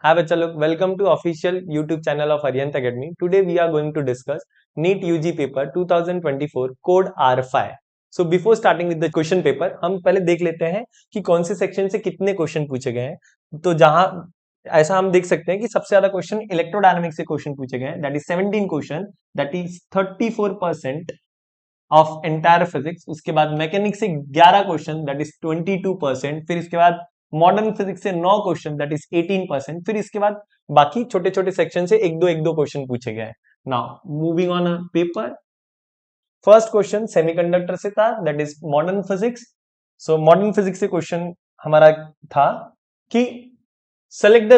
Hi bachcha log, welcome to official YouTube channel of Arihant Academy. Today we are going to discuss NEET UG paper 2024 code R5. So before starting with the question paper, हम पहले देख लेते हैं कि कौन से section से कितने क्वेश्चन पूछे गए हैं. तो जहां ऐसा हम देख सकते हैं कि सबसे ज्यादा क्वेश्चन इलेक्ट्रोडायनामिक्स से क्वेश्चन पूछे गए हैं, that is 17 question, that is 34% of entire physics. उसके बाद मैकेनिक्स से 11 क्वेश्चन, दैट इज 22%. फिर इसके बाद मॉडर्न फिजिक्स से 9 क्वेश्चन, दैट इज 18%. फिर इसके बाद बाकी छोटे छोटे सेक्शन से एक दो क्वेश्चन पूछे गए. Now moving on paper, first question semiconductor से था, that is modern physics. So modern physics से क्वेश्चन हमारा था कि select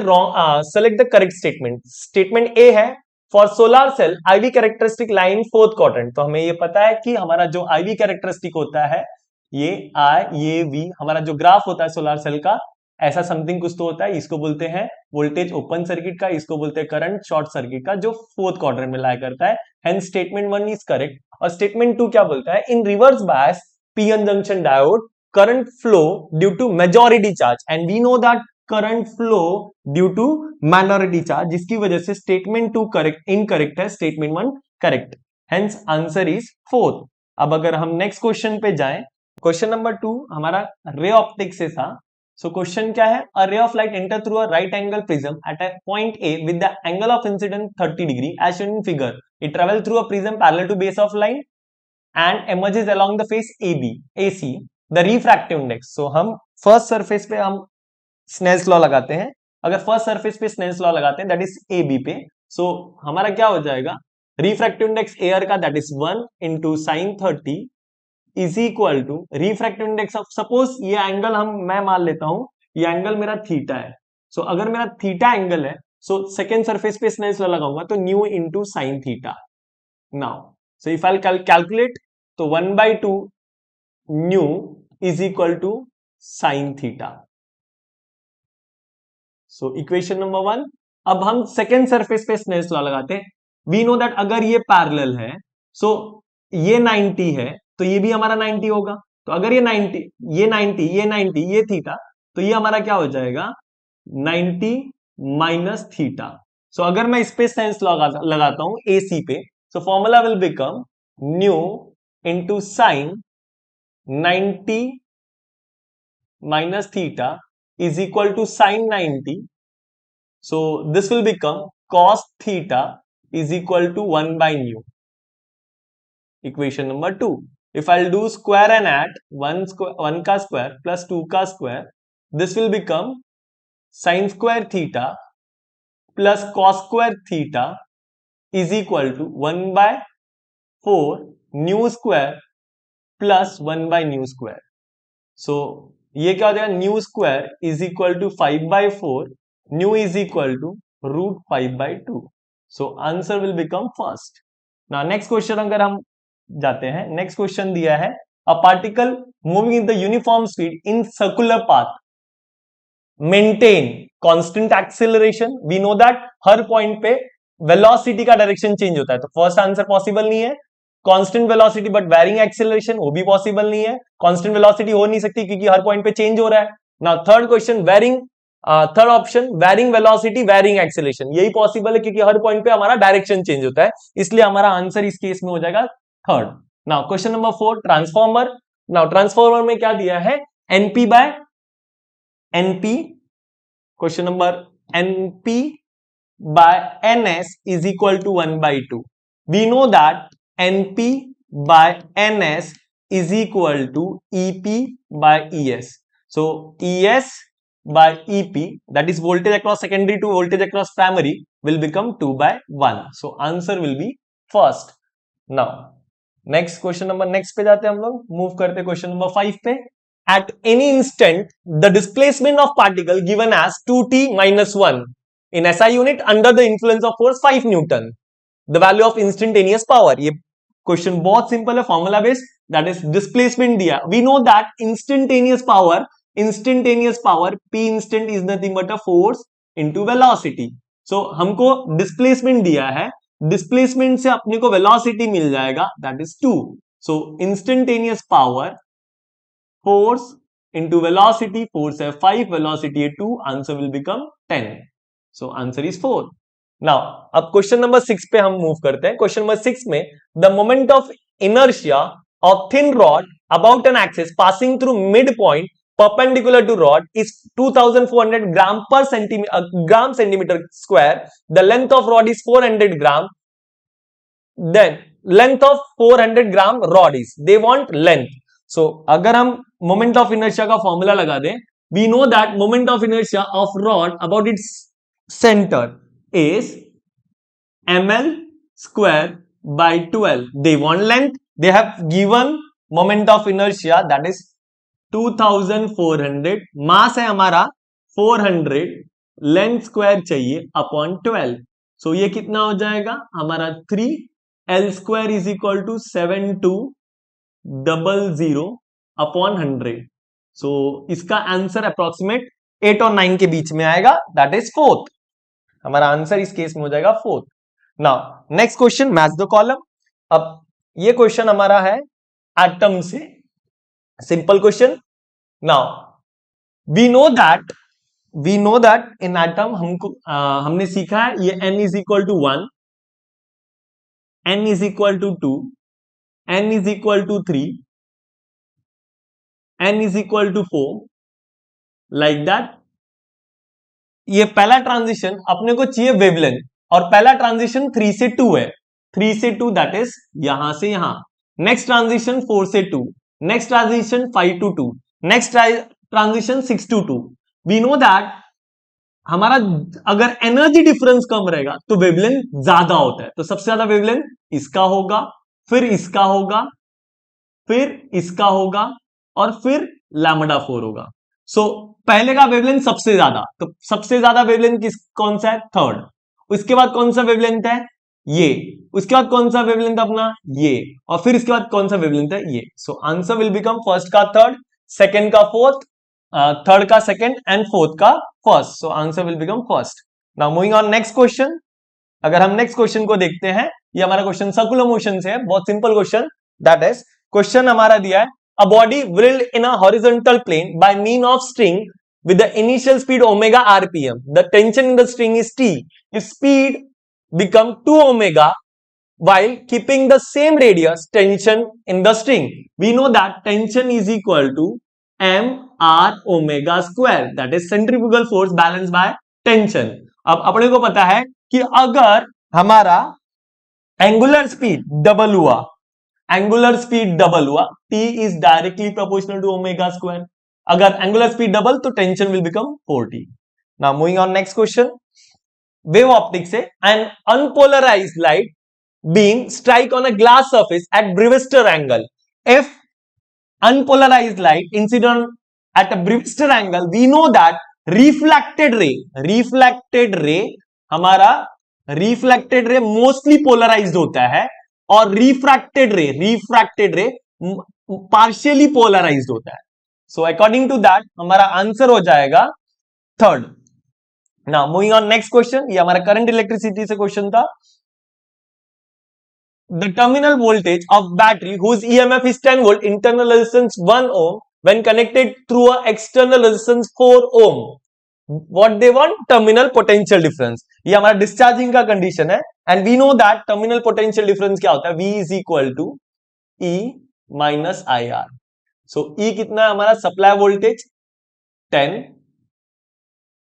the correct statement. Statement A है, for solar cell IV characteristic line fourth quadrant. तो हमें ये पता है कि हमारा जो आईवी कैरेक्टरिस्टिक होता है, ये आई ये वी, हमारा जो ग्राफ होता है सोलर सेल का, ऐसा समथिंग कुछ तो होता है. इसको बोलते हैं वोल्टेज ओपन सर्किट का, इसको बोलते हैं करंट शॉर्ट सर्किट का, जो फोर्थ क्वाड्रेंट में लाया करता है. Hence statement 1 is correct. और स्टेटमेंट 2 क्या बोलता है, in reverse bias P N junction diode current flow due to majority charge, and we know that current flow due to minority charge, जिसकी वजह से स्टेटमेंट 2 करेक्ट इनकरेक्ट है, statement 1 correct. Hence answer is fourth. अब अगर हम next question पे जाएं, question number 2 हमारा रे ऑप्टिक्स से था. सो क्वेश्चन क्या है, a ray of light enter through a right angle prism at a point A with the angle of incident 30 degree as shown in figure. It travel through a prism parallel to base of line and emerges along the face AB AC. the refractive index. so हम first surface पे हम Snell's law लगाते हैं. अगर first surface पे Snell's law लगाते हैं, that is AB पे, सो हमारा क्या हो जाएगा, रिफ्रैक्टिव इंडेक्स एयर का, that is 1 into sine 30 is equal to refractive index of, suppose ये एंगल मैं मान लेता हूं, ये एंगल मेरा थीटा है. सो अगर मेरा थीटा एंगल है, सो सेकेंड सरफेस पे स्नेल्स लॉ लगाऊंगा, तो mu into sine theta. Now so if I calculate, तो 1/2 mu is equal to sine theta. So equation number 1. अब हम सेकेंड सरफेस पे स्नेल्स लॉ लगाते हैं. वी नो दैट अगर ये पैरेलल है, सो ये 90 है, तो ये भी हमारा 90 होगा. तो अगर ये 90 ये 90 ये 90 ये थीटा, तो ये हमारा क्या हो जाएगा, 90 माइनस थीटा. सो अगर मैं इस पे सेंस लगाता हूं AC पे, so formula will become new into sign 90 minus theta is equal to sin 90. so this will become cos theta is equal to 1 by nu. equation number 2. if I'll do square and add 1 ka square plus 2 ka square, this will become sin square theta plus cos square theta is equal to 1 by 4 nu square plus 1 by nu square. so ये क्या हो जाएगा, mu square is equal to 5/4, mu is equal to √5/2. So answer will become first. Now next question अगर हम जाते हैं, next question दिया है, a particle moving in the uniform speed in circular path maintain constant acceleration. We know that हर point पे velocity का direction change होता है, तो फर्स्ट आंसर पॉसिबल नहीं है. Constant velocity but varying acceleration, वो भी पॉसिबल नहीं है. कांस्टेंट वेलोसिटी हो नहीं सकती क्योंकि हर पॉइंट पे चेंज हो रहा है. Now third question, third option varying velocity varying acceleration, यही पॉसिबल है क्योंकि हर पॉइंट पे हमारा डायरेक्शन चेंज होता है, इसलिए हमारा आंसर इस केस में हो जाएगा third. Now question number 4, transformer. Now transformer में क्या दिया है, NP by NP. Question number NP by NS is equal to 1/2. We know that NP by NS is equal to EP by ES. So ES by EP, that is voltage across secondary to voltage across primary, will become 2/1. So answer will be first. Now next question number, next पे जाते हैं हम लोग, move करते हैं question number 5 पे. At any instant the displacement of particle given as 2t-1 in SI unit under the influence of force 5 Newton. The value of instantaneous power. ये question बहुत सिंपल है, formula based, that is displacement दिया. We know that instantaneous power P instant is nothing but a force into velocity. So हमको displacement दिया है, displacement से अपने को वेलोसिटी मिल जाएगा, that is 2. So instantaneous power force into velocity, force है 5, velocity है 2, answer will become 10. So answer is 4. Now अब क्वेश्चन नंबर 6 पे हम मूव करते हैं. क्वेश्चन नंबर 6 में the moment of inertia of thin rod about an axis passing through midpoint perpendicular to rod is 2400 gram centimeter square. The length of rod is 400 gram. Then length of 400 gram rod is, they want length. So अगर हम moment of inertia का formula लगा दें, we know that moment of inertia of rod about its center is ml square by 12. They want length. They have given moment of inertia that is 2400. मास है हमारा 400, length square चाहिए upon 12. So ये कितना हो जाएगा हमारा 3 L square is equal to 7200 upon 100. So इसका answer approximate 8 और 9 के बीच में आएगा. That is 4th. हमारा आंसर इस केस में हो जाएगा 4th. Now next question, match the column. अब ये क्वेश्चन हमारा है एटम से, simple question. Now we know that in atom हमने सीखा है ये n is equal to 1, n is equal to 2, n is equal to 3, n is equal to 4, like that. ये पहला ट्रांजिशन अपने को चाहिए वेवलेंथ, और पहला ट्रांजिशन 3 से 2 है. 3 से 2 दैट इज यहां से यहां. नेक्स्ट ट्रांजिशन 4 से 2, next transition 5 to 2, next transition 6 to 2. We know that हमारा अगर एनर्जी डिफरेंस कम रहेगा तो वेवलेंथ ज्यादा होता है. तो सबसे ज्यादा वेवलेंथ इसका होगा, फिर इसका होगा, फिर इसका होगा, और फिर लैम्बडा 4 होगा. सो पहले का वेवलेंथ सबसे ज्यादा, तो सबसे ज्यादा वेवलेंथ कौन सा है? थर्ड. उसके बाद कौन सा वेवलेंथ है? ये. उसके बाद कौन सा वेवलेंथ अपना? ये. और फिर इसके बाद कौन सा वेवलेंथ है? ये. सो आंसर विल बिकम फर्स्ट का थर्ड, सेकंड का फोर्थ, थर्ड का सेकंड, एंड फोर्थ का first. So answer will become first. Now moving on next question. अगर हम नेक्स्ट क्वेश्चन को देखते हैं, ये हमारा क्वेश्चन सर्कुलर मोशन से है, बहुत simple question. That is, question हमारा दिया है a body whirled in a horizontal plane by mean of string with the initial speed omega rpm. The tension in the string is t. If speed become 2 omega while keeping the same radius, tension in the string, we know that tension is equal to m r omega square, that is centrifugal force balanced by tension. अब अपने को पता है कि अगर हमारा angular speed double हुआ, t is directly proportional to omega square. अगर एंगुलर स्पीड डबल तो tension will become 4t. Now moving on next question. Wave optics से an unpolarized light beam strike on a glass surface at Brewster angle. If unpolarized light incident at a Brewster angle, we know that reflected ray हमारा reflected ray mostly polarized होता है, और refracted ray partially polarized होता है. So according to that हमारा answer हो जाएगा third. Now moving on next question. ये हमारा करंट इलेक्ट्रिसिटी से क्वेश्चन था. The terminal voltage of battery whose EMF is 10 volt, internal resistance 1 ohm when connected through a external resistance 4 ohm. What they want? Terminal potential difference. ये हमारा discharging का condition है, and we know that terminal potential difference क्या होता है? V is equal to E minus I R. So E कितना है हमारा? सप्लाई वोल्टेज 10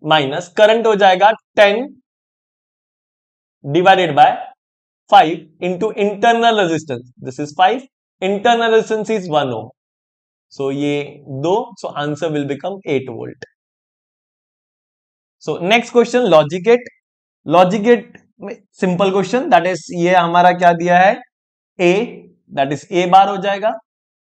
माइनस करंट हो जाएगा 10 divided by 5 into internal resistance. This is 5, internal resistance is 1 ohm. So ये 2. So answer will become 8 volt. So next question, logic gate में simple question. That is, ये हमारा क्या दिया है? ए, दैट इज ए बार हो जाएगा.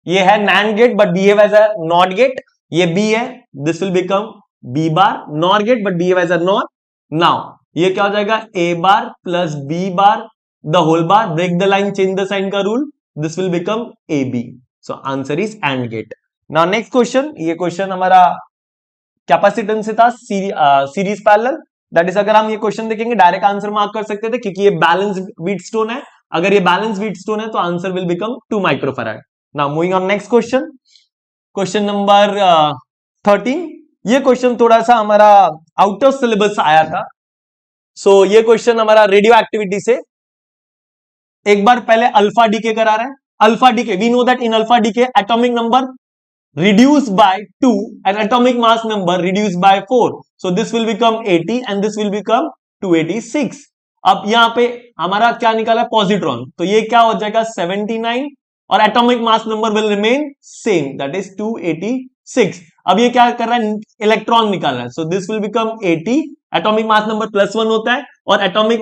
ये है NAND gate but behave as a NOT gate. ये बी है, this will become B bar. NOR gate but behave as a NOR. Now ये क्या हो जाएगा? A bar plus B bar the whole bar. Break the line, change the sign का rule. This will become A B. So answer is AND gate. Now next question. ये question हमारा capacitance से था, series parallel. That is, अगर हम ये question देखेंगे direct answer mark कर सकते थे, क्योंकि ये बैलेंस व्हीटस्टोन है. अगर ये बैलेंस व्हीटस्टोन है तो answer will become 2 microfarad. Now moving on next question. Question number 13. ये क्वेश्चन थोड़ा सा हमारा आउट ऑफ सिलेबस आया था, सो ये क्वेश्चन हमारा रेडियो एक्टिविटी से एक बार पहले अल्फा डीके करा रहा है. Alpha decay, we know that in alpha decay atomic number reduced by 2 and atomic mass number reduced by 4. So this will become 80 and this will become 286. अब यहां पे हमारा क्या निकाला है? पॉजिट्रॉन. तो ये क्या हो जाएगा? 79 और atomic mass number will remain same, that is 286. अब ये क्या कर रहा है? इलेक्ट्रॉन निकाल रहा है. So this will become 80. Atomic mass number +1 होता है और एटॉमिक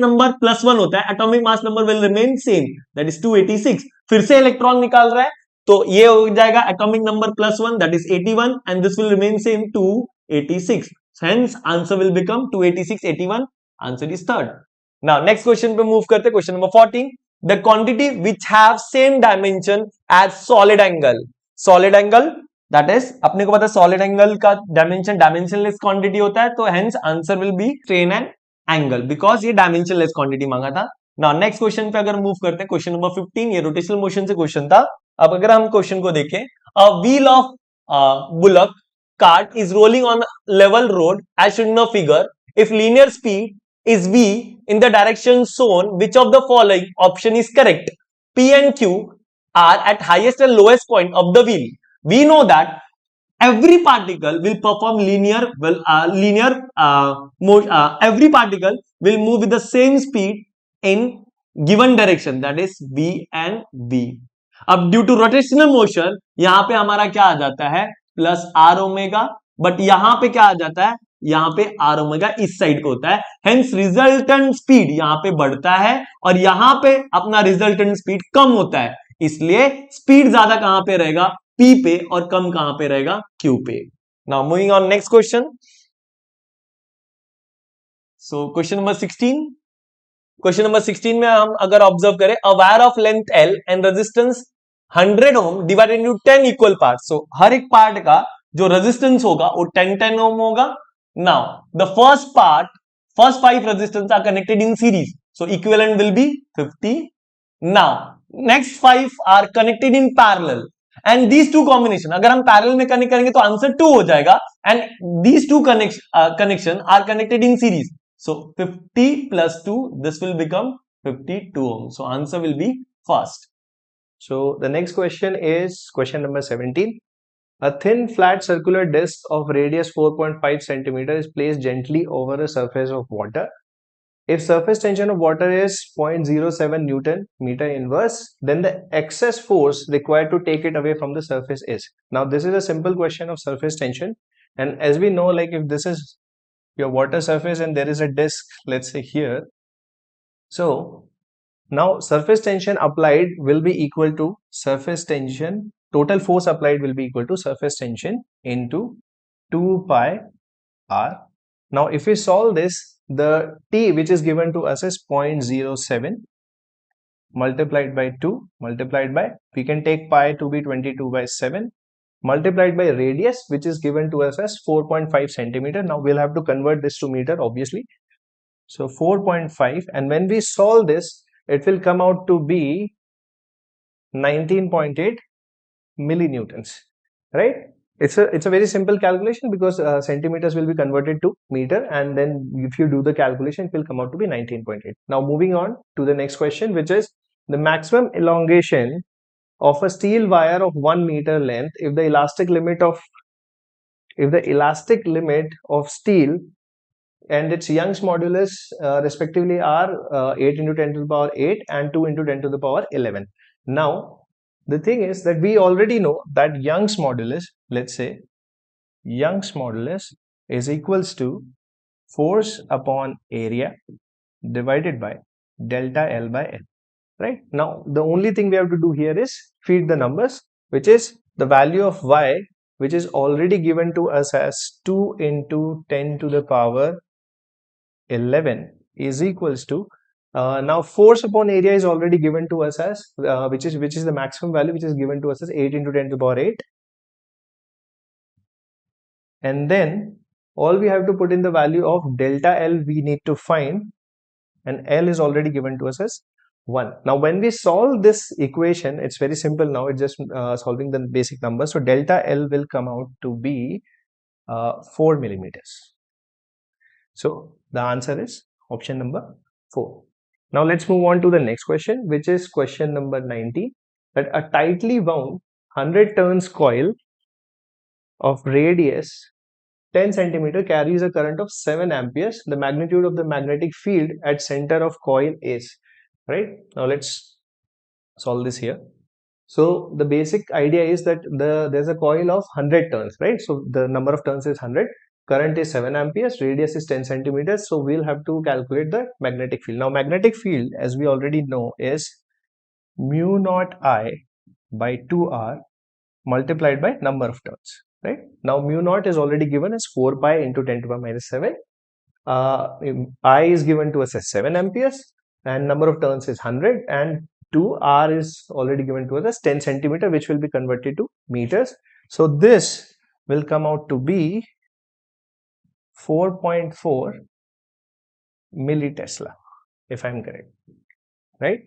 नंबर +1 होता है, atomic mass number will remain same, that is 286. फिर से इलेक्ट्रॉन निकाल रहा है, तो ये हो जाएगा atomic number +1, that is 81 and this will remain same 286. Hence answer will become 286, 81. Answer is third. Now next question पे move करते, question number 14. The quantity which have same dimension as solid angle. Solid angle that is अपने को पता है solid angle का dimension dimensionless quantity होता है, तो hence answer will be strain and angle because ये dimensionless quantity मांगा था. Now next question पे अगर move करते हैं, question number 15. ये rotational motion से question था. अब अगर हम क्वेश्चन को देखें, a wheel of bullock cart is rolling on level road as shown in the figure. If linear speed is v in the direction shown, which of the following option is correct? P and Q are at highest and lowest point of the wheel. We know that every particle will perform every particle will move with the same speed in given direction, that is v and v. अब due to rotational motion यहां पे हमारा क्या आ जाता है? Plus are omega. But यहां पे क्या आ जाता है? यहां पे आर ओमेगा इस साइड को होता है, हेंस रिजल्टेंट स्पीड यहां पे बढ़ता है और यहां पे अपना रिजल्टेंट स्पीड कम होता है. इसलिए स्पीड ज्यादा कहां पे रहेगा? पी पे, और कम कहां पे रहेगा? क्यू पे. Now moving on next question. So question number 16. Question number 16 में हम अगर ऑब्जर्व करें, a wire of length L and resistance 100 ohm divided into 10 equal part. So हर एक पार्ट का जो रेजिस्टेंस होगा वो 10 ओम होगा. Now the first 5 resistance are connected in series, so equivalent will be 50. Now next 5 are connected in parallel and these two combination, अगर हम parallel में कनेक्ट करेंगे तो आंसर 2 हो जाएगा. And these two connection are connected in series. So 50 plus 2, this will become 52 ohm. So answer will be first. So the next question is question number 17. A thin flat circular disc of radius 4.5 centimeter is placed gently over a surface of water. If surface tension of water is 0.07 Newton meter inverse, then the excess force required to take it away from the surface is. Now this is a simple question of surface tension, and as we know, like if this is your water surface and there is a disk, let's say here, so now surface tension applied will be equal to surface tension, total force applied will be equal to surface tension into 2 pi r. Now if we solve this, the t which is given to us is 0.07 multiplied by 2 multiplied by, we can take pi to be 22/7, multiplied by radius which is given to us as 4.5 centimeter. Now we'll have to convert this to meter obviously. So 4.5, and when we solve this, it will come out to be 19.8 millinewtons, right? It's a very simple calculation because centimeters will be converted to meter, and then if you do the calculation it will come out to be 19.8. Now moving on to the next question, which is the maximum elongation of a steel wire of 1 meter length if the elastic limit of steel and its Young's modulus respectively are 8 into 10 to the power 8 and 2 into 10 to the power 11. Now the thing is that we already know that Young's modulus, let's say Young's modulus is equals to force upon area divided by delta L by L. Right now the only thing we have to do here is feed the numbers, which is the value of y, which is already given to us as 2 into 10 to the power 11 is equals to now force upon area is already given to us as which is the maximum value, which is given to us as 8 into 10 to the power 8, and then all we have to put in the value of delta L we need to find, and L is already given to us as 1. Now when we solve this equation, it's very simple. Now it's just solving the basic numbers. So delta L will come out to be 4 millimeters. So the answer is option number 4. Now let's move on to the next question, which is question number 90. That a tightly wound 100 turns coil of radius 10 centimeter carries a current of 7 amperes. The magnitude of the magnetic field at center of coil is, right? Now let's solve this here. So the basic idea is that there's a coil of 100 turns, right? So the number of turns is 100, current is 7 amperes, radius is 10 centimeters. So we'll have to calculate the magnetic field. Now magnetic field, as we already know, is mu naught I by 2R multiplied by number of turns, right? Now mu naught is already given as 4 pi into 10 to the minus 7. I is given to us as 7 amperes and number of turns is 100, and 2R is already given to us as 10 centimeter, which will be converted to meters. So this will come out to be 4.4 millitesla, if I'm correct, right?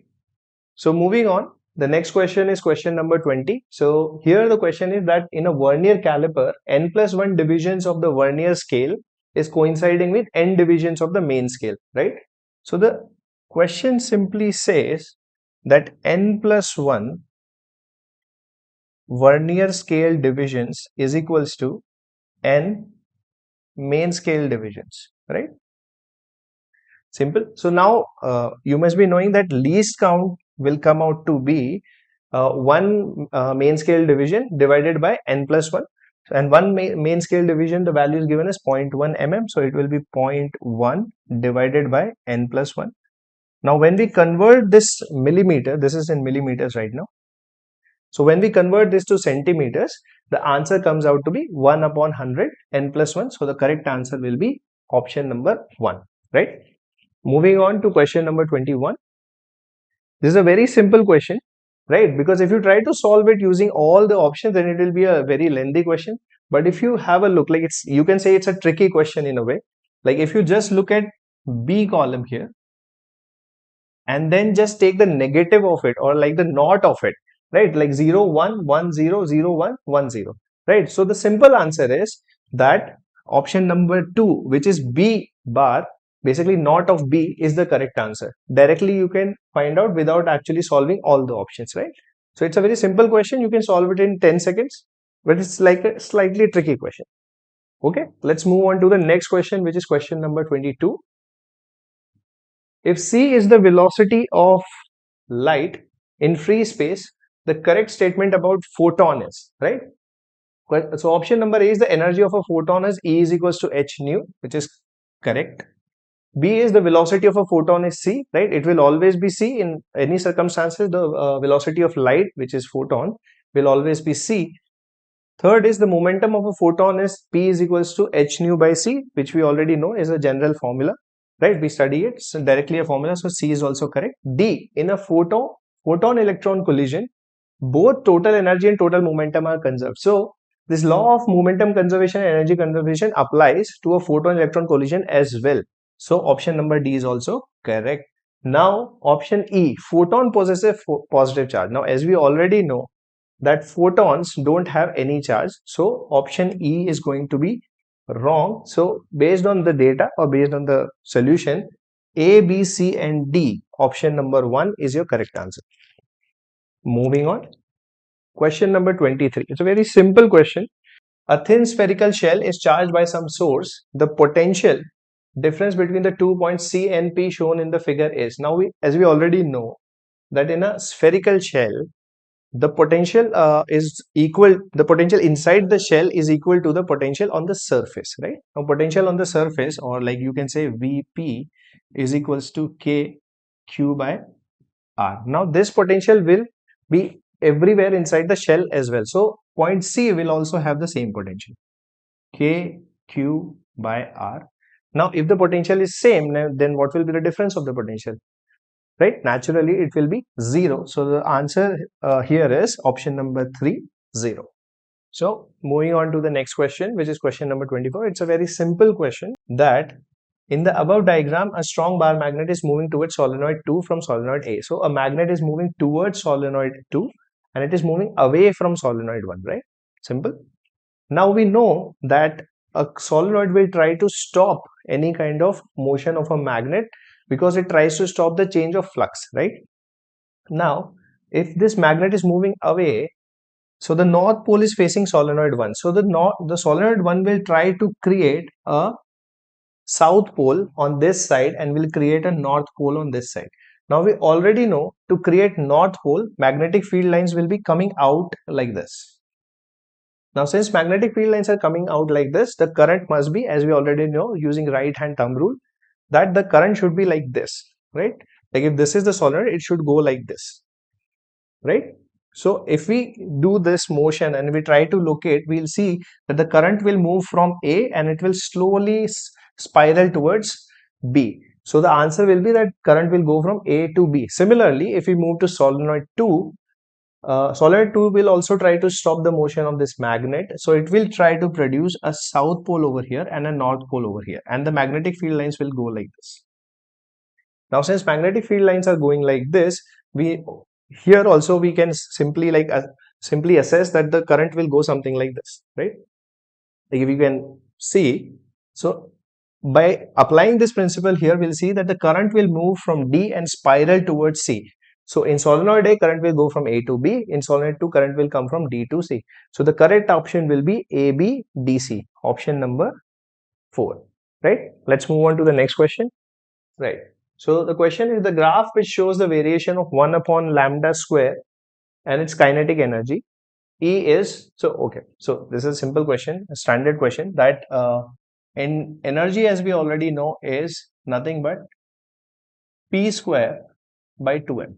So moving on, the next question is question number 20. So here the question is that in a Vernier caliper, n plus 1 divisions of the Vernier scale is coinciding with n divisions of the main scale, right? So the question simply says that n plus 1 Vernier scale divisions is equals to n main scale divisions, right? Simple. So now you must be knowing that least count will come out to be 1 main scale division divided by n plus 1, and one main scale division, the value is given as 0.1 mm, so it will be 0.1 divided by n plus 1. Now when we convert this millimeter, this is in millimeters right now, so when we convert this to centimeters, the answer comes out to be 1 upon 100 n plus 1. So the correct answer will be option number 1, right? Moving on to question number 21. This is a very simple question, right? Because if you try to solve it using all the options, then it will be a very lengthy question. But if you have a look, like you can say it's a tricky question in a way. Like if you just look at B column here and then just take the negative of it, or like the naught of it, right? Like 0, 1, 1, 0, 0, 1, 1, 0, right? So the simple answer is that option number 2, which is B bar, basically naught of B, is the correct answer. Directly you can find out without actually solving all the options, right? So it's a very simple question. You can solve it in 10 seconds, but it's like a slightly tricky question. Okay, let's move on to the next question, which is question number 22. If c is the velocity of light in free space, the correct statement about photon is, right? So option number A is the energy of a photon is E is equals to h nu, which is correct. B is the velocity of a photon is c, right? It will always be c in any circumstances. The velocity of light, which is photon, will always be c. Third is the momentum of a photon is P is equals to h nu by c, which we already know is a general formula, right? We study it, so directly a formula, so C is also correct. D, in a photon electron collision, both total energy and total momentum are conserved. So this law of momentum conservation and energy conservation applies to a photon electron collision as well. So option number D is also correct. Now option E, photon possesses positive charge. Now as we already know that photons don't have any charge, so option E is going to be wrong. So based on the data or based on the solution, A, B, C and D, option number 1 is your correct answer. Moving on, question number 23. It's a very simple question. A thin spherical shell is charged by some source. The potential difference between the 2 points C and P shown in the figure is. Now as we already know that in a spherical shell, the potential is equal, the potential inside the shell is equal to the potential on the surface, right? Now potential on the surface, or like you can say Vp, is equals to kq by r. Now this potential will be everywhere inside the shell as well, so point C will also have the same potential, kq by r. Now if the potential is same, then what will be the difference of the potential, right? Naturally it will be 0. So the answer here is option number 3, 0. So moving on to the next question, which is question number 24. It's a very simple question that in the above diagram, a strong bar magnet is moving towards solenoid 2 from solenoid A. So a magnet is moving towards solenoid 2 and it is moving away from solenoid 1, right? Simple. Now we know that a solenoid will try to stop any kind of motion of a magnet because it tries to stop the change of flux, right? Now, if this magnet is moving away, so the north pole is facing solenoid 1. So the solenoid 1 will try to create a south pole on this side and will create a north pole on this side. Now we already know to create north pole, magnetic field lines will be coming out like this. Now since magnetic field lines are coming out like this, the current must be, as we already know using right hand thumb rule, that the current should be like this, right? Like if this is the solenoid, it should go like this, right? So if we do this motion and we try to locate, we'll see that the current will move from A and it will slowly spiral towards B. So the answer will be that current will go from A to B. Similarly, if we move to solenoid 2, solenoid 2 will also try to stop the motion of this magnet. So it will try to produce a south pole over here and a north pole over here, and the magnetic field lines will go like this. Now since magnetic field lines are going like this, we here also we can simply simply assess that the current will go something like this, right? Like if you can see, so by applying this principle here, we'll see that the current will move from D and spiral towards C. So in solenoid A, current will go from A to B. In solenoid 2, current will come from D to C. So the correct option will be AB DC, option number 4, right? Let's move on to the next question, right? So the question is the graph which shows the variation of 1 upon lambda square and its kinetic energy. E is, so okay, so this is a simple question, a standard question, that in energy, as we already know, is nothing but P square by 2m,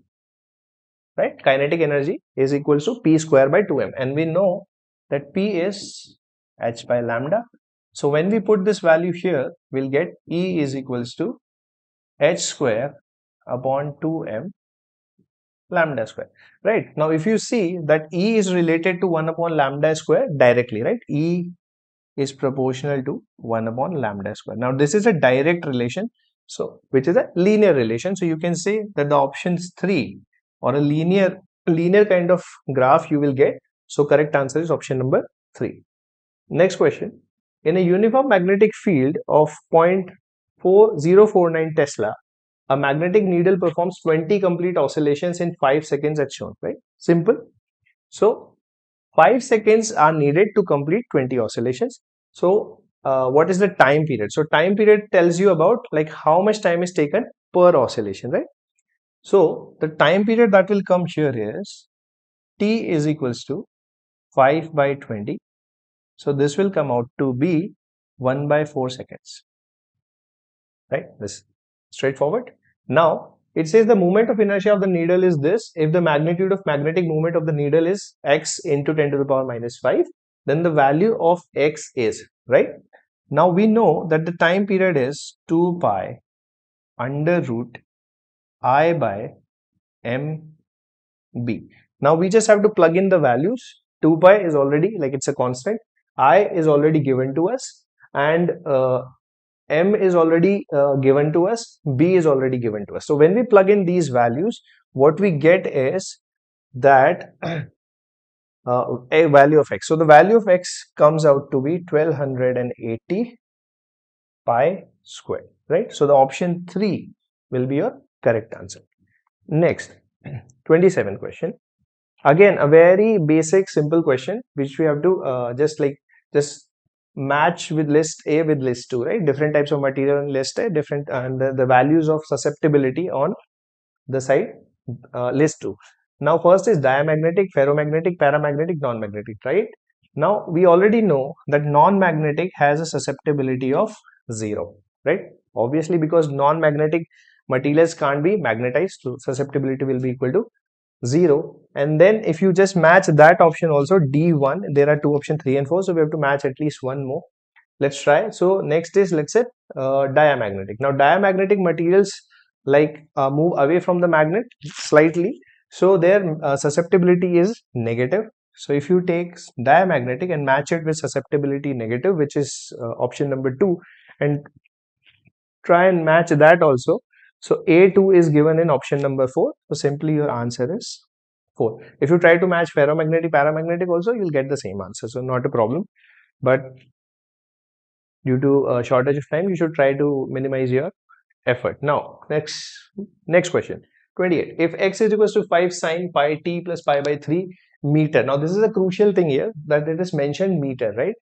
right? Kinetic energy is equals to P square by 2m, and we know that P is h by lambda. So when we put this value here, we'll get E is equals to h square upon 2m lambda square, right? Now if you see that E is related to 1 upon lambda square directly, right? E is proportional to 1 upon lambda square. Now this is a direct relation, so which is a linear relation. So you can say that the options 3 or a linear kind of graph you will get. So correct answer is option number 3. Next question. In a uniform magnetic field of 0.4049 Tesla, a magnetic needle performs 20 complete oscillations in 5 seconds as shown, right? Simple. So 5 seconds are needed to complete 20 oscillations. So what is the time period? So time period tells you about like how much time is taken per oscillation, right? So the time period that will come here is T is equals to 5 by 20. So this will come out to be 1 by 4 seconds, right? This straightforward. Now it says the moment of inertia of the needle is this. If the magnitude of magnetic moment of the needle is x into 10 to the power minus 5, then the value of x is, right? Now we know that the time period is 2 pi under root I by mb. Now we just have to plug in the values. 2 pi is already, like, it's a constant, I is already given to us, and m is already given to us, b is already given to us. So when we plug in these values, what we get is that a value of x. So the value of x comes out to be 1280 pi square, right? So the option 3 will be your correct answer. Next, 27 question. Again, a very basic simple question which we have to just match with list A with list 2, right? Different types of material in list A, different and the values of susceptibility on the side list 2. Now first is diamagnetic, ferromagnetic, paramagnetic, non-magnetic, right? Now we already know that non-magnetic has a susceptibility of 0, right? Obviously, because non-magnetic materials can't be magnetized, so susceptibility will be equal to 0. And then if you just match that option also, D1, there are two options 3 and 4, so we have to match at least one more. Let's try. So next is, let's say, diamagnetic. Now diamagnetic materials move away from the magnet slightly, so their susceptibility is negative. So if you take diamagnetic and match it with susceptibility negative, which is option number 2, and try and match that also, so A2 is given in option number 4. So simply your answer is 4. If you try to match ferromagnetic, paramagnetic also, you'll get the same answer. So not a problem. But due to shortage of time, you should try to minimize your effort. Now, next question. 28. If x is equals to 5 sine pi t plus pi by 3 meter. Now, this is a crucial thing here that it is mentioned meter, right?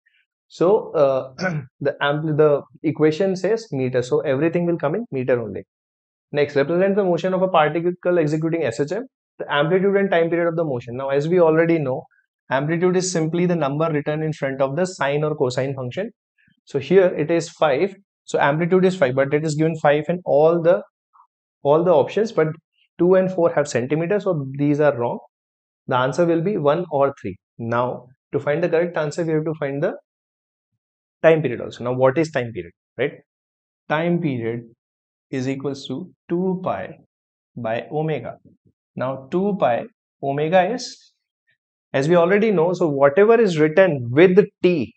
So, the equation says meter. So, everything will come in meter only. Next, represent the motion of a particle executing SHM, the amplitude and time period of the motion. Now, as we already know, amplitude is simply the number written in front of the sine or cosine function. So here it is 5. So amplitude is 5, but it is given 5 in all the options, but 2 and 4 have centimeters, so these are wrong. The answer will be 1 or 3. Now, to find the correct answer, we have to find the time period also. Now, what is time period, right? Time period is equals to 2 pi by omega. Now, 2 pi omega is, as we already know, so whatever is written with t,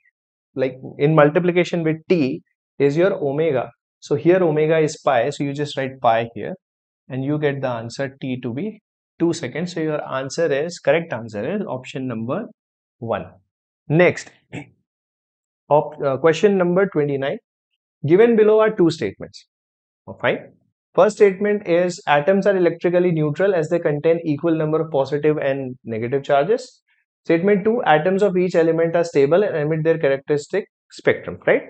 like in multiplication with t, is your omega. So here omega is pi, so you just write pi here and you get the answer t to be 2 seconds. So your correct answer is option number 1. Next, question number 29. Given below are two statements. Fine. First statement is atoms are electrically neutral as they contain equal number of positive and negative charges. Statement 2, atoms of each element are stable and emit their characteristic spectrum, right?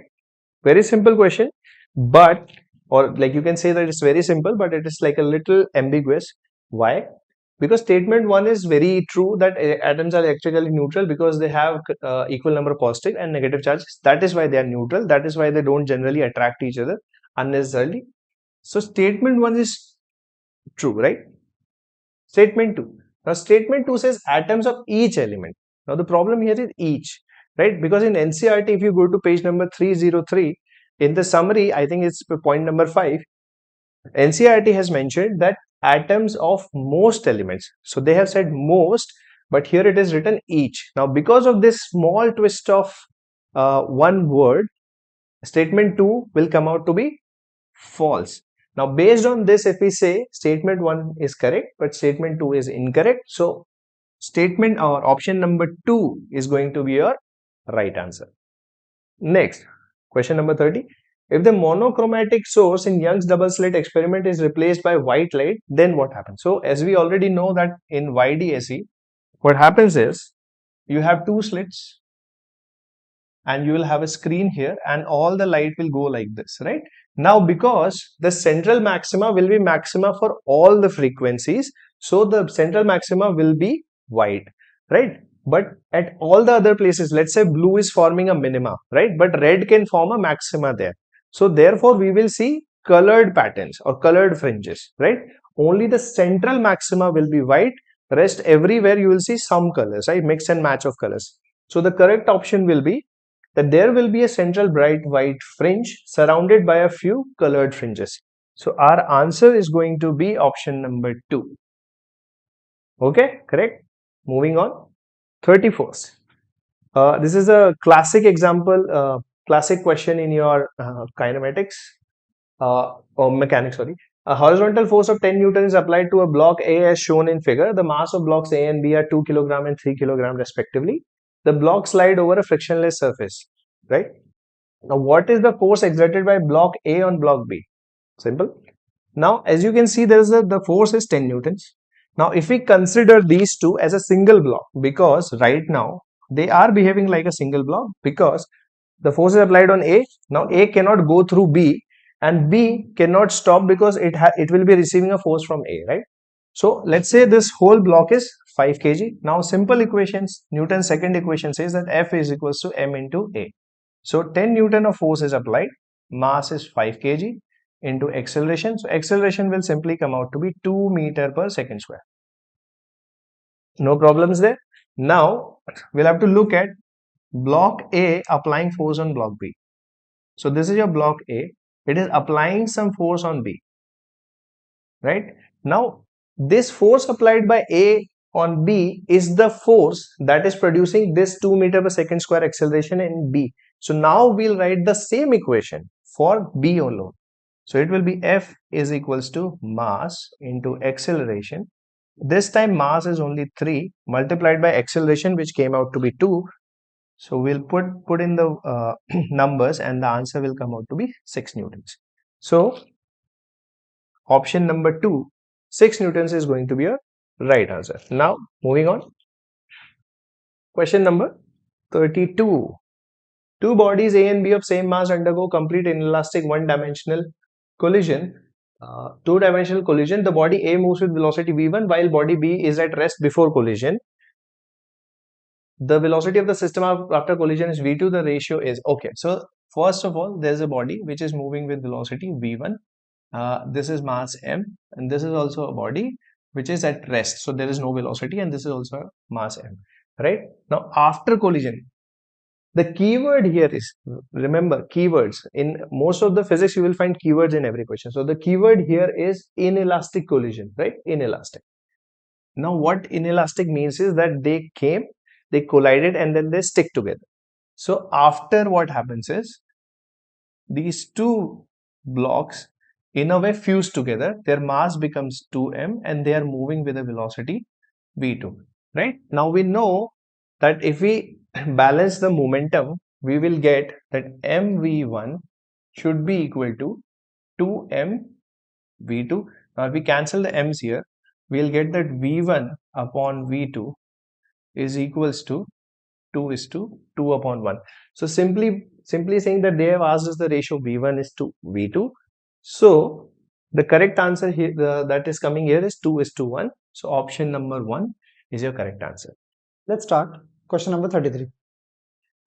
Very simple question, but, or like you can say that it's very simple, but it is like a little ambiguous. Why? Because statement 1 is very true that atoms are electrically neutral because they have equal number of positive and negative charges. That is why they are neutral. That is why they don't generally attract each other unnecessarily. So statement 1 is true, right? Statement 2. Now statement 2 says atoms of each element. Now the problem here is each, right? Because in NCERT, if you go to page number 303, in the summary, I think it's point number 5, NCERT has mentioned that atoms of most elements. So they have said most, but here it is written each. Now because of this small twist of one word, statement 2 will come out to be false. Now based on this, if we say statement 1 is correct, but statement 2 is incorrect, so statement or option number 2 is going to be your right answer. Next, question number 30. If the monochromatic source in Young's double slit experiment is replaced by white light, then what happens? So as we already know that in YDSE, what happens is you have two slits and you will have a screen here and all the light will go like this, right? Now because the central maxima will be maxima for all the frequencies, so the central maxima will be white, right? But at all the other places, let's say blue is forming a minima, right? But red can form a maxima there. So therefore we will see colored patterns or colored fringes, right? Only the central maxima will be white, rest everywhere you will see some colors, right? Mix and match of colors. So the correct option will be that there will be a central bright white fringe surrounded by a few colored fringes. So our answer is going to be option number 2. Okay, correct. Moving on. 31st. This is a classic example, classic question in your kinematics or mechanics, sorry. A horizontal force of 10 Newton is applied to a block A as shown in figure. The mass of blocks A and B are 2 kg and 3 kg respectively. The blocks slide over a frictionless surface, right? Now, what is the force exerted by block A on block B? Simple. Now, as you can see, the force is 10 newtons. Now, if we consider these two as a single block, because right now they are behaving like a single block because the force is applied on A. Now, A cannot go through B and B cannot stop because it will be receiving a force from A, right? So let's say this whole block is 5 kg. Now simple equations, Newton's second equation says that F is equals to m into A. So 10 Newton of force is applied, mass is 5 kg into acceleration. So acceleration will simply come out to be 2 meter per second square. No problems there. Now we'll have to look at block A applying force on block B. So this is your block A. It is applying some force on B, right? Now this force applied by A on B is the force that is producing this 2 meter per second square acceleration in B. So now we'll write the same equation for B alone. So it will be F is equals to mass into acceleration. This time mass is only 3 multiplied by acceleration, which came out to be 2. So we'll put in the numbers and the answer will come out to be 6 newtons. So option number 2, 6 newtons is going to be a right answer. Now moving on. Question number 32. Two bodies A and B of same mass undergo complete inelastic one-dimensional collision. Two-dimensional collision. The body A moves with velocity v1 while body B is at rest before collision. The velocity of the system after collision is v2. The ratio is okay. So first of all, there's a body which is moving with velocity v1. This is mass m, and this is also a body which is at rest. So there is no velocity, and this is also mass m. Right now, after collision, the keyword here is, remember keywords in most of the physics, you will find keywords in every question. So the keyword here is inelastic collision, right? Inelastic. Now what inelastic means is that they came, they collided, and then they stick together. So after, what happens is these two blocks in a way fuse together, their mass becomes 2m, and they are moving with a velocity v2. Right now we know that if we balance the momentum, we will get that mv1 should be equal to 2mv2. Now if we cancel the m's here, we'll get that v1 upon v2 is equals to 2:2 upon 1. So simply saying that they have asked us the ratio v1 is to v2. So the correct answer here that is coming here is 2:1. So option number 1 is your correct answer. Let's start question number 33.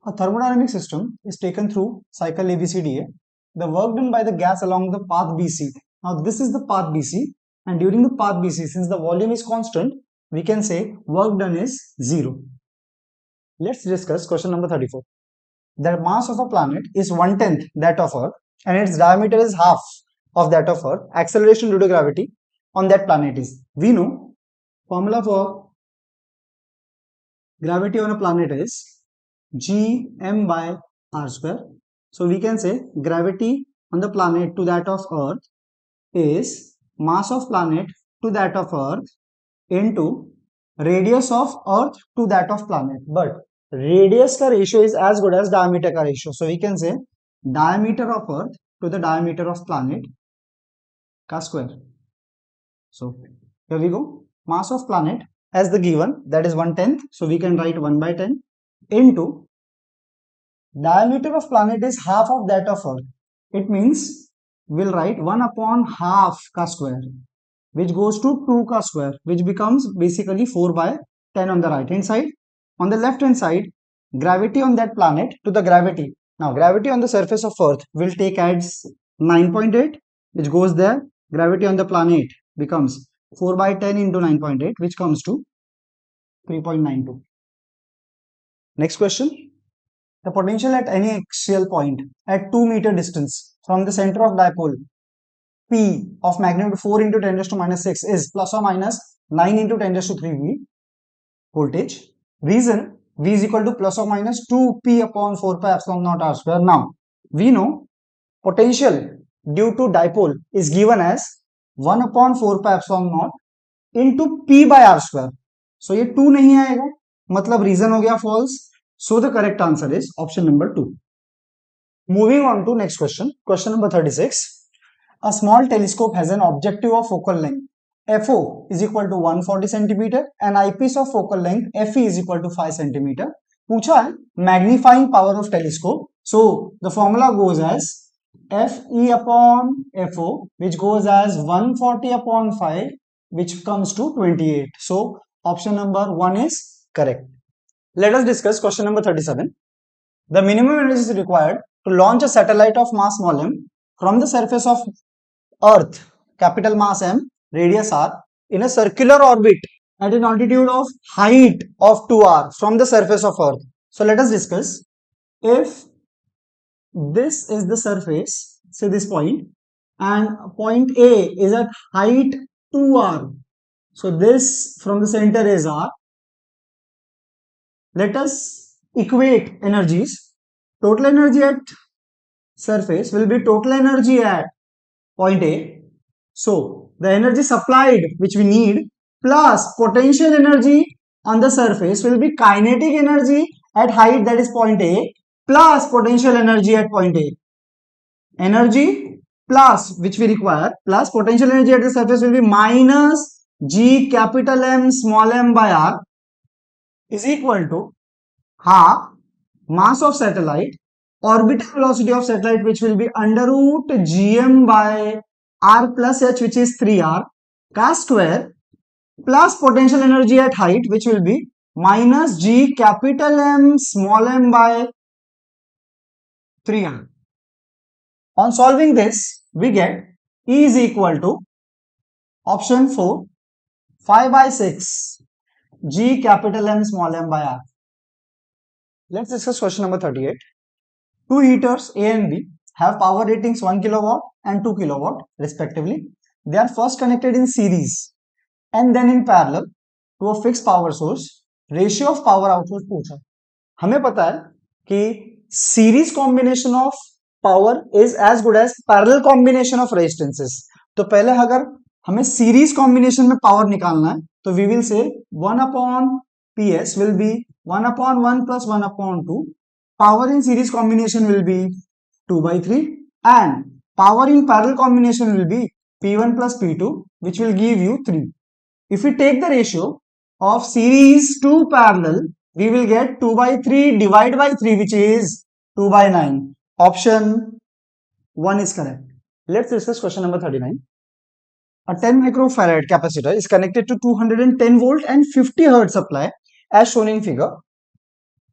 A thermodynamic system is taken through cycle ABCDA. The work done by the gas along the path BC. Now this is the path BC, and during the path BC, since the volume is constant, we can say work done is 0. Let's discuss question number 34. The mass of a planet is 1/10 that of Earth, and its diameter is half of that of Earth. Acceleration due to gravity on that planet is, we know formula for gravity on a planet is gm by r square. So we can say gravity on the planet to that of Earth is mass of planet to that of Earth into radius of Earth to that of planet. But radius ka ratio is as good as diameter ka ratio. So we can say diameter of Earth to the diameter of planet ka square. So here we go. Mass of planet as the given, that is 1/10. So we can write 1/10 into diameter of planet is half of that of Earth. It means we'll write 1 upon half ka square, which goes to 2 ka square, which becomes basically 4/10 on the right hand side. On the left hand side, gravity on that planet to the gravity. Now gravity on the surface of Earth will take as 9.8, which goes there. Gravity on the planet becomes 4/10 into 9.8, which comes to 3.92. Next question. The potential at any axial point at 2 meter distance from the center of dipole P of magnitude 4 into 10 raised to minus 6 is plus or minus 9 into 10 raised to 3 V voltage. Reason V is equal to plus or minus 2P upon 4 pi epsilon naught r square. Now we know potential due to dipole is given as 1 upon 4 pi epsilon naught into P by r square. So ये 2 नहीं आएगा, मतलब reason हो गया false. So the correct answer is option number 2. Moving on to next question. Question number 36. A small telescope has an objective of focal length FO is equal to 140 centimeter and eyepiece of focal length FE is equal to 5 centimeter. पूछा है magnifying power of telescope. So the formula goes as FE upon FO, which goes as 140 upon 5, which comes to 28. So option number 1 is correct. Let us discuss question number 37. The minimum energy is required to launch a satellite of mass small m from the surface of Earth, capital mass M, radius r, in a circular orbit at an altitude of height of 2r from the surface of Earth. So let us discuss. If this is the surface, say this point, and point A is at height 2r. So this from the center is r. Let us equate energies. Total energy at surface will be total energy at point A. So the energy supplied which we need plus potential energy on the surface will be kinetic energy at height, that is point A, plus potential energy at point A. Energy plus, which we require, plus potential energy at the surface will be minus G capital M small m by R is equal to half mass of satellite, orbital velocity of satellite, which will be under root gm by r plus h, which is 3r, का square, plus potential energy at height, which will be minus G capital M small m by 3r. On solving this, we get E is equal to option 4, 5 by 6 G capital M small m by r. Let's discuss question number 38. Two heaters A and B have power ratings 1 kilowatt and 2 kilowatt respectively. They are first connected in series and then in parallel to a fixed power source. Ratio of power output पूछा. हमें पता है कि series combination of power is as good as parallel combination of resistances. तो पहले अगर हमें series combination में power निकालना है तो we will say 1 upon PS will be 1 upon 1 plus 1 upon 2. Power in series combination will be 2 by 3 and power in parallel combination will be P1 plus P2, which will give you 3. If we take the ratio of series to parallel, we will get 2 by 3 divided by 3, which is 2 by 9. Option 1 is correct. Let's discuss question number 39. A 10 microfarad capacitor is connected to 210 volt and 50 hertz supply as shown in figure.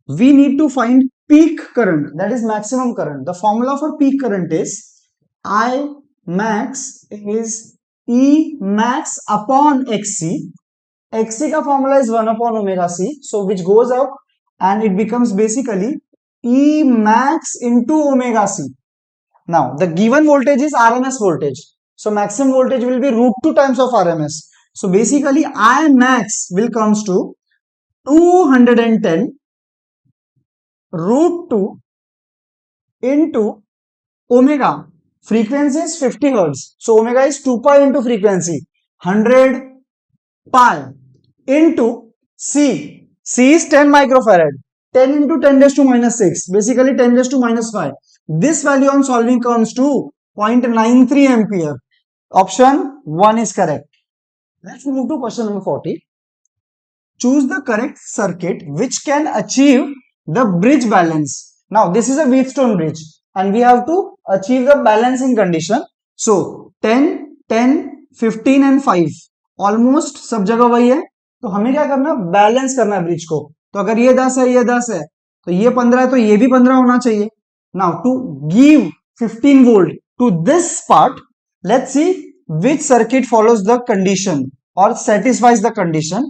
We need to find peak current, that is maximum current. The formula for peak current is I max is E max upon XC. XC का formula is 1 upon omega C, so which goes up and it becomes basically E max into omega C. Now the given voltage is RMS voltage, so maximum voltage will be root 2 times of RMS. So basically I max will comes to 210 root 2 into omega. Frequency is 50 hertz, so omega is 2 pi into frequency, 100 pi into C. C is 10 microfarad. 10 into 10 raised to minus 6, basically 10 raised to minus 5. This value on solving comes to 0.93 ampere. Option 1 is correct. Let's move to question number 40. Choose the correct circuit which can achieve the bridge balance. Now this is a Wheatstone bridge and we have to achieve the balancing condition. So 10, 10, 15 and 5 almost सब जगह वही है, तो हमें क्या करना, balance करना है ब्रिज को. तो अगर ये 10 है, ये 10 है, तो ये 15 है, तो ये भी 15 होना चाहिए. Now to give 15 volt to this part, let's see which circuit follows the condition or satisfies the condition.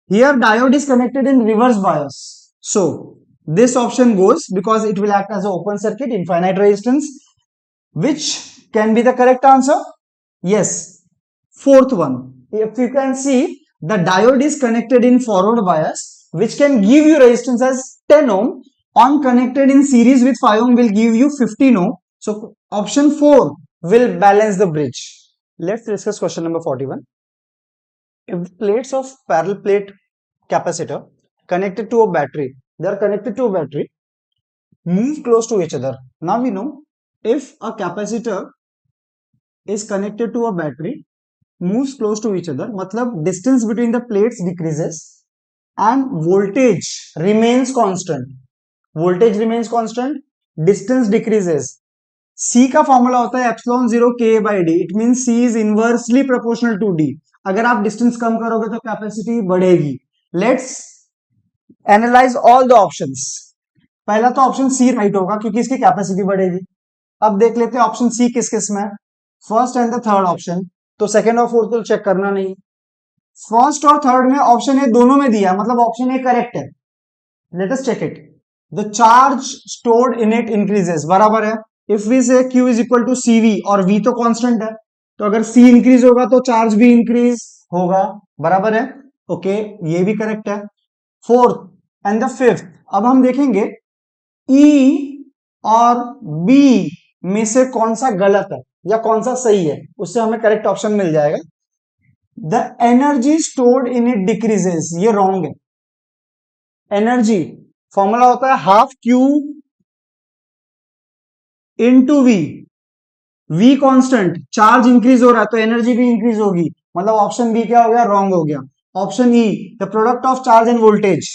Here diode is connected in reverse bias, so this option goes because it will act as an open circuit, infinite resistance. Which can be the correct answer? Yes, fourth one. If you can see, the diode is connected in forward bias, which can give you resistance as 10 ohm. On connected in series with 5 ohm will give you 15 ohm. So option 4 will balance the bridge. Let's discuss question number 41. If the plates of parallel plate capacitor connected to a battery, they are connected to a battery, move close to each other. Now we know if a capacitor is connected to a battery, moves close to each other, मतलब distance between the plates decreases and voltage remains constant. Voltage remains constant, distance decreases. C का formula होता है epsilon 0 K by D. It means C is inversely proportional to D. अगर आप distance कम करोगे तो capacity बढ़ेगी. Let's analyze all the options. पहला तो ऑप्शन C राइट होगा क्योंकि इसकी कैपेसिटी बढ़ेगी. अब देख लेते हैं ऑप्शन C किस किस में है. First and the third option. तो सेकंड और फोर्थ को चेक करना नहीं. फर्स्ट और थर्ड में ऑप्शन ए दोनों में दिया, मतलब ऑप्शन ए करेक्ट है. Let us check it. The charge stored in it increases, बराबर है. If we say Q is equal to CV और V तो कांस्टेंट है, तो अगर C इंक्रीज होगा तो चार्ज भी इंक्रीज होगा, बराबर है. ओके, ये भी करेक्ट है. Fourth and the fifth. अब हम देखेंगे E और B में से कौन सा गलत है या कौन सा सही है, उससे हमें करेक्ट ऑप्शन मिल जाएगा. The energy stored in it decreases, ये रॉन्ग है. एनर्जी फॉर्मूला होता है half Q into V, V constant, charge increase हो रहा है तो एनर्जी भी इंक्रीज होगी, मतलब ऑप्शन बी क्या हो गया, रॉन्ग हो गया। Option E, the product of charge end voltage,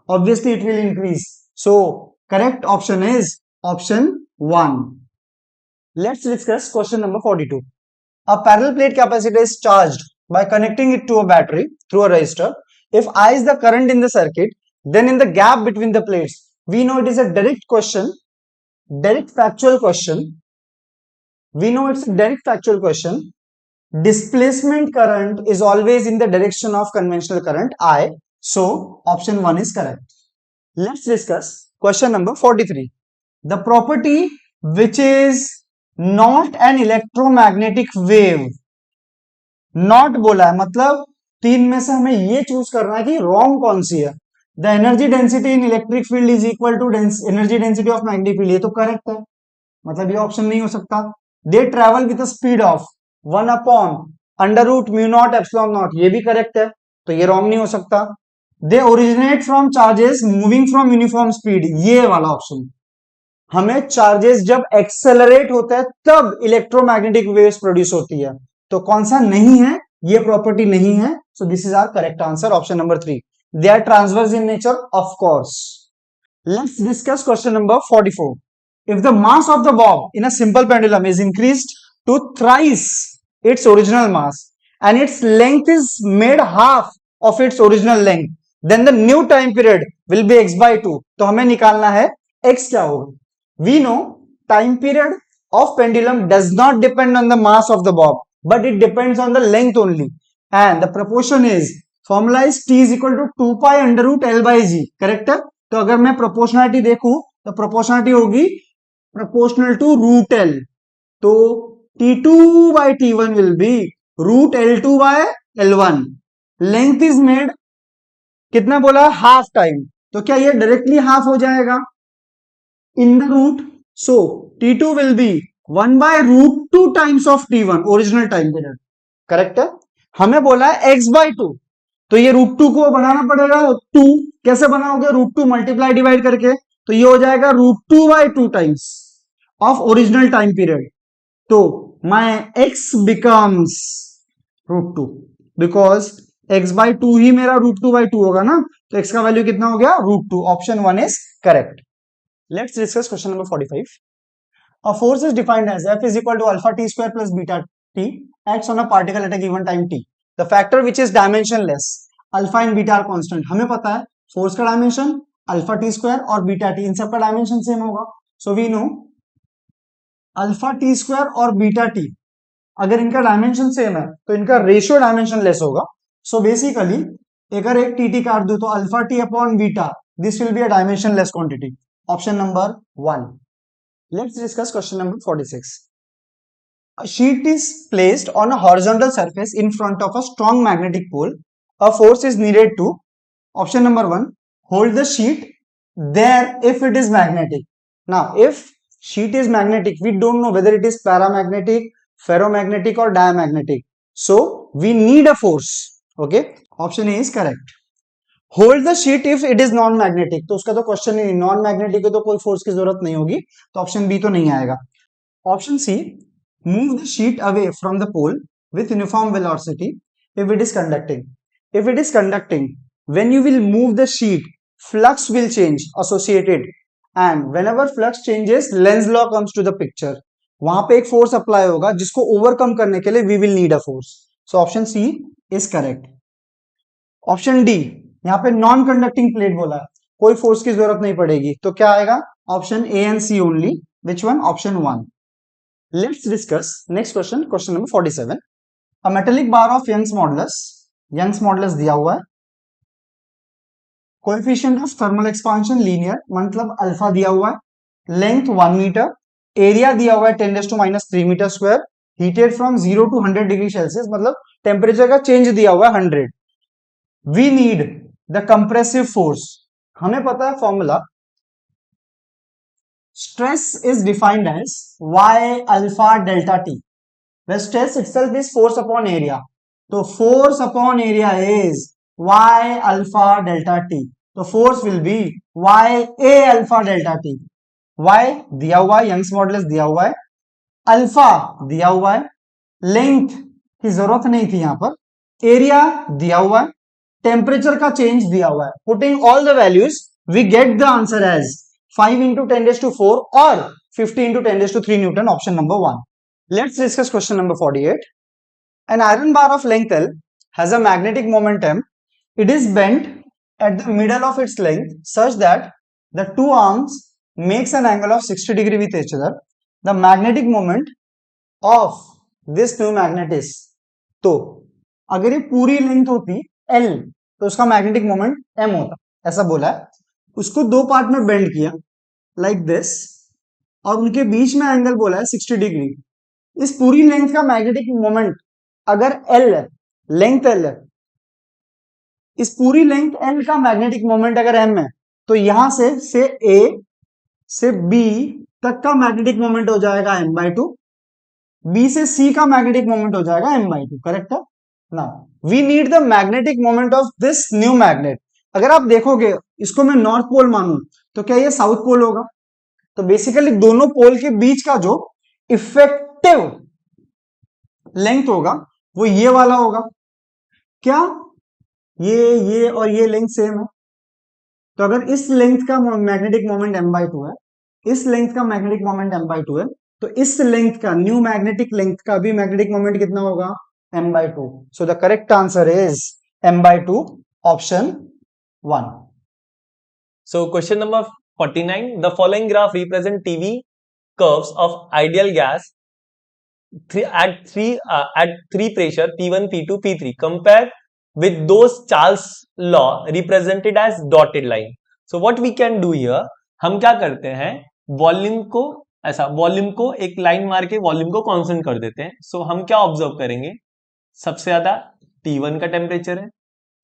obviously it will increase, so correct option is option 1. Let's discuss question number 42. A parallel plate capacitor is charged by connecting it to a battery through a resistor. If I is the current in the circuit, then in the gap between the plates, we know it is a direct question, direct factual question, we know it's a direct factual question. Displacement current is always in the direction of conventional current I, so option 1 is correct. Let's discuss question number 43. The property which is not an electromagnetic wave, not बोला है, मतलब तीन में से हमें ये choose करना है कि रॉन्ग कौन सी है। The energy density in electric field is equal to energy density of magnetic field, ये तो करेक्ट है, मतलब ये ऑप्शन नहीं हो सकता। They travel with speed of 1 upon under root mu not epsilon not, ये भी करेक्ट है, तो ये रॉन्ग नहीं हो सकता। They originate from charges moving from uniform speed, ये वाला ऑप्शन, हमें चार्जेस जब एक्सेलरेट होते हैं तब इलेक्ट्रोमैग्नेटिक वेव्स प्रोड्यूस होती है, तो कौन सा नहीं है, ये प्रॉपर्टी नहीं है, so this is our correct answer, option number 3। They are transverse in nature, of course. Let's discuss question number 44. If the mass of the bob in a simple pendulum is increased to thrice its original mass and its length is made half of its original length, then the new time period will be x by 2. तो हमें निकालना है x क्या होगा। We know time period of pendulum does not depend on the mass of the bob, but it depends on the length only, and the proportion is, formula is t is equal to 2 pi under root L by G, correct है। तो अगर मैं proportionality देखूं तो proportionality होगी proportional to root L, तो T2 by T1 will be root L2 by L1, length is made, कितना बोला, हाफ टाइम, तो क्या ये डायरेक्टली हाफ हो जाएगा in the root, so T2 will be 1 by root 2 times of T1 original time period, correct है। हमें बोला है x by 2, तो ये रूट 2 को बनाना पड़ेगा 2, कैसे बनाओगे, रूट 2 मल्टीप्लाई डिवाइड करके, तो ये हो जाएगा root 2 by 2 times of original time period, तो my x becomes root 2, because x by 2 ही मेरा रूट 2 by 2 होगा ना, तो x का वैल्यू कितना हो गया, root 2, option 1 is correct. Let's discuss question number 45. A force is defined as F is equal to alpha t square plus beta t acts on a particle at a given time t. The factor which is dimensionless, alpha and beta are constant. हमें पता है force का dimension alpha T square और beta T, इन सबका dimension same होगा, so we know alpha T square और beta T, अगर इनका डायमेंशन सेम है तो इनका रेशियो डायमेंशन लेस होगा, सो बेसिकली अगर एक टी टी काट दू तो alpha T upon beta, this will be a dimension less quantity, option number 1। Let's discuss question number 46. A sheet is placed on a horizontal surface in front of a strong magnetic pole. A force is needed to, option number 1, hold the sheet there if it is magnetic. Now, if sheet is magnetic, we don't know whether it is paramagnetic, ferromagnetic or diamagnetic. So, we need a force. Okay, option A is correct. Hold the sheet if it is non magnetic, तो उसका तो question ही नहीं, non magnetic है तो कोई force की जरूरत नहीं होगी, तो ऑप्शन बी तो नहीं आएगा। Option C, move the sheet away from the pole with uniform velocity if it is conducting, if it is conducting when you will move the sheet flux will change associated, and whenever flux changes Lenz law comes to the picture, वहां पे एक force apply होगा जिसको overcome करने के लिए we will need a force, so option C is correct. Option D, यहाँ पे नॉन कंडक्टिंग प्लेट बोला है, कोई फोर्स की जरूरत नहीं पड़ेगी, तो क्या आएगा, option A and C only, which one, option 1। Let's discuss next question, question number 47. A metallic bar of Young's modulus, Young's modulus दिया हुआ है, coefficient of thermal expansion linear, मतलब अल्फा दिया हुआ है, लेंथ 1 मीटर, एरिया दिया हुआ है 10⁻³ metre square, heated from 0 to 100 degree Celsius, मतलब टेम्परेचर का चेंज दिया हुआ है 100। We need the compressive force, हमें पता है formula, stress is defined as y alpha delta t, the stress itself is force upon area, तो force upon area is y alpha delta t, तो force will be Y A alpha delta T. Y दिया हुआ है, Young's modulus दिया हुआ है, alpha दिया हुआ है, लेंथ की जरूरत नहीं थी यहां पर, एरिया दिया हुआ है, टेम्परेचर का चेंज दिया हुआ है। Putting all the values we get the answer as 5 into 10⁴ और 50 into 10⁵ newton, option number 1। Let's discuss question number 48। An iron bar of length L has a magnetic moment M. It is bent at the middle of its length such that the two arms makes an angle of 60 degree with each other. The magnetic moment of this new magnet is, तो अगर ये पूरी length होती L तो उसका magnetic moment M होता, ऐसा बोला है। उसको दो पार्ट में बेंड किया लाइक दिस, और उनके बीच में एंगल बोला है 60 डिग्री। इस पूरी लेंथ का मैग्नेटिक मोमेंट अगर L है, लेंथ L है, इस पूरी लेंथ L का मैग्नेटिक मोमेंट अगर M है, तो यहां से A से B तक का मैग्नेटिक मोमेंट हो जाएगा m/2, B से C का मैग्नेटिक मोमेंट हो जाएगा m/2, करेक्ट है ना। We need the magnetic moment of this new magnet. अगर आप देखोगे इसको मैं नॉर्थ पोल मानूं तो क्या ये साउथ पोल होगा? तो बेसिकली दोनों पोल के बीच का जो इफेक्टिव लेंथ होगा वो ये वाला होगा। क्या ये और ये लेंथ सेम है? तो अगर इस लेंथ का मैग्नेटिक मोमेंट m/2 है, इस लेंथ का मैग्नेटिक मोमेंट m/2 है, तो इस लेंथ का, न्यू मैग्नेटिक लेंथ का भी मैग्नेटिक मोमेंट कितना होगा? m/2। So the correct answer is m/2, option 1। So question number 49. The following graph represent TV curves of ideal gas at three pressure P1, P2, P3 compared with those Charles law represented as dotted line. So what we can do here, हम क्या करते हैं, volume को ऐसा, volume को एक line मार के वॉल्यूम को कांस्टेंट कर देते हैं। सो हम क्या ऑब्जर्व करेंगे, सबसे ज्यादा T1 का टेम्परेचर है,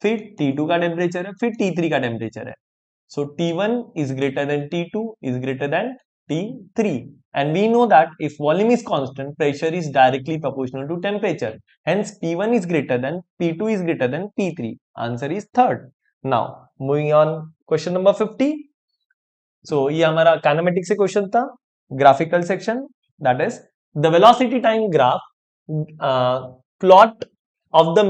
फिर T2 का टेम्परेचर है, फिर T3 का टेम्परेचर है। So T1 is greater than T2 is greater than T3, and we know that if volume is constant, pressure is directly proportional to temperature. Hence P1 is greater than P2 is greater than P3. Answer is third. Now moving on, question number 50. So ये हमारा kinematics से question था, graphical section, that is the velocity time graph plot of the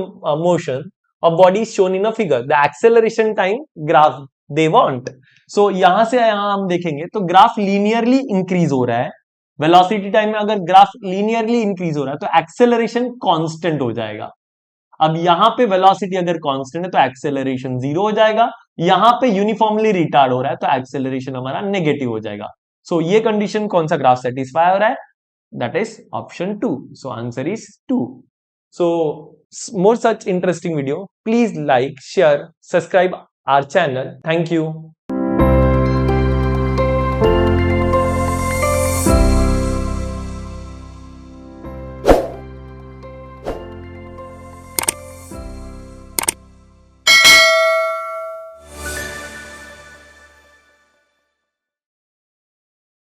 motion of body is shown in a figure. The acceleration time graph they want. So यहां से यहां हम देखेंगे तो ग्राफ लीनियरली इंक्रीज हो रहा है। वेलोसिटी टाइम में अगर ग्राफ लीनियरली इंक्रीज हो रहा है तो एक्सेलरेशन कांस्टेंट हो जाएगा। अब यहां पे वेलोसिटी अगर कांस्टेंट है तो एक्सेलरेशन 0 हो जाएगा, यहां पे यूनिफॉर्मली रिटार्ड हो रहा है तो एक्सेलरेशन हमारा नेगेटिव हो जाएगा। सो ये कंडीशन कौन सा ग्राफ सेटिस्फाई हो रहा है? That is option 2. So answer is 2. So more such interesting video, please like, share, subscribe our channel. Thank you.